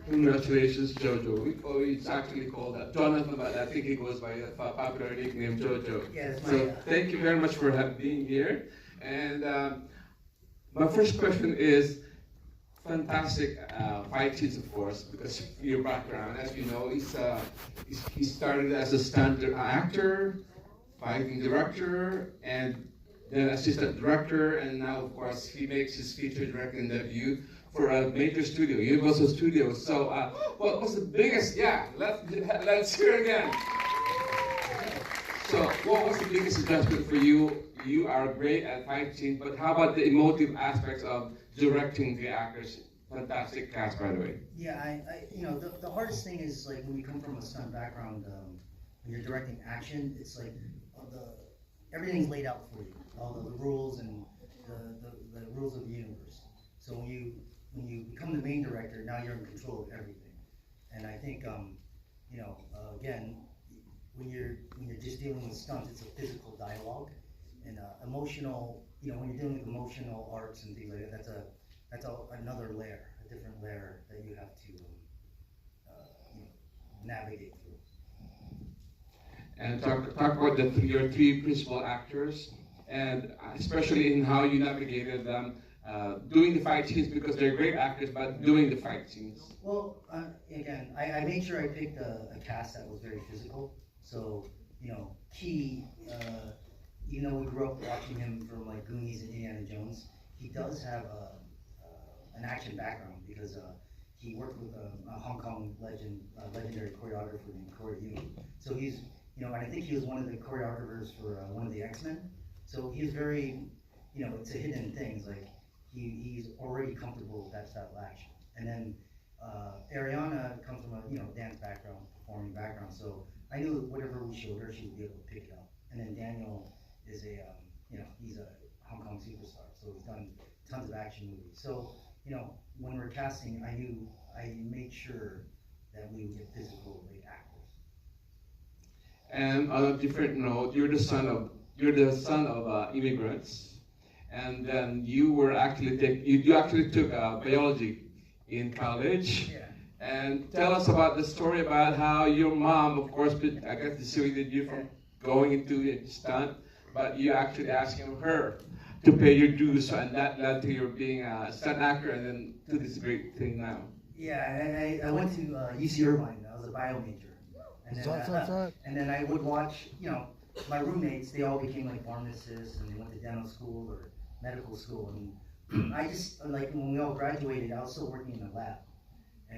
Congratulations, Jojo. It's actually called Jonathan, but I think it goes by a popular nickname, Jojo. Yes, so thank you very much for being here. And my first question is, fantastic fight scenes, of course, because of your background. As you know, he started as a stunt actor, fighting director, and then assistant director, and now, of course, he makes his feature directing debut for a major studio, Universal Studios. So, what was the biggest? Yeah, let's hear it again. So, what was the biggest adjustment for you? You are great at fight scenes, but how about the emotive aspects of directing the actors? Fantastic cast, by the way. Yeah, the hardest thing is like when you come from a stunt background, when you're directing action, it's like everything's laid out for you, all the rules and the rules of the universe. So when you become the main director, now you're in control of everything. And I think, again, when you're just dealing with stunts, it's a physical dialogue and emotional. When you're dealing with emotional arcs and things like that, that's another layer, a different layer that you have to navigate through. And talk about your three principal actors, and especially in how you navigated them doing the fight scenes, because they're great actors, but doing the fight scenes. Well, again, I made sure I picked a cast that was very physical. So, Key, we grew up watching him from like Goonies and Indiana Jones. He does have an action background because he worked with a Hong Kong legendary choreographer named Corey Yuen. So he's, and I think he was one of the choreographers for one of the X-Men. So he was very, it's a hidden thing. It's like he's already comfortable with that style of action. And then Ariana comes from a dance background, performing background. So I knew whatever we showed her, she would be able to pick it up. And then Daniel is he's a Hong Kong superstar. So he's done tons of action movies. So, when we're casting, I made sure that we would get physical like actors. And on a different note, you're the son of immigrants, and then you actually took biology in college. Yeah. And tell us about the story about how your mom, of course, I guess dissuaded you from going into a stunt, but you actually asking her to pay your dues, and that led to your being a stunt actor, and then to this great thing now. Yeah, I went to UC Irvine. I was a bio major, and then I would watch. My roommates, they all became like pharmacists, and they went to dental school or medical school, and I just like when we all graduated, I was still working in the lab.